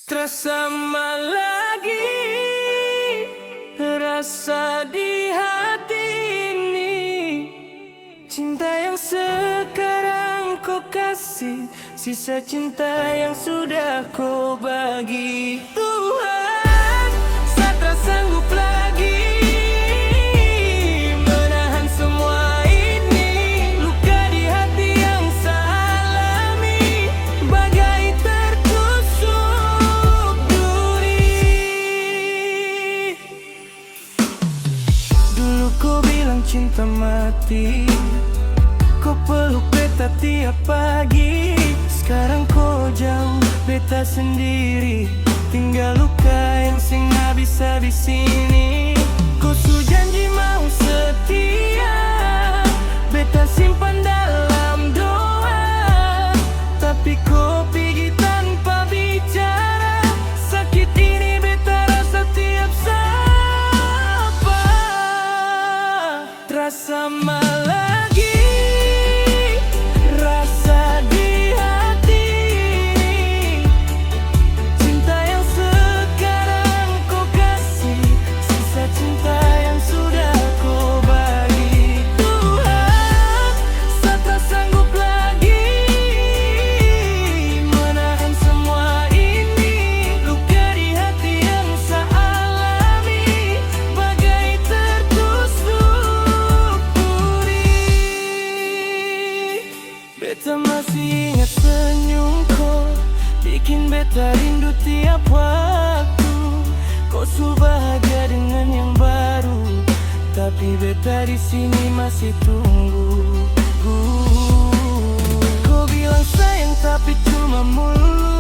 Terasa lagi rasa di hati ini. Cinta yang sekarang kau kasih, sisa cinta yang sudah kau bagi. Tuhan, saya tak sanggup lagi menahan semua ini. Luka di hati yang saya alami, bagai tertusuk duri. Dulu kau bilang cinta mati, kau peluk beta tiap pagi. Sekarang kau jauh, beta sendiri, tinggal luka yang sing habis-habis ini. Kau su janji mau setia, beta simpan dalam doa. Tapi kau pergi tanpa bicara, sakit ini beta rasa tiap sapa. Terasa lagi rasa di hati ini. Cinta yang sekarang kau kasih, sisa cinta yang sudah kau bagi. Tuhan, saya tak sanggup lagi menahan semua ini. Luka di hati yang saya alami, bagai tertusuk duri. Beta masih ingat senyum kau, bikin beta rindu tiap waktu. Kau su bahagia dengan yang baru, tapi beta di sini masih tunggu. Kau bilang sayang tapi cuma mulut,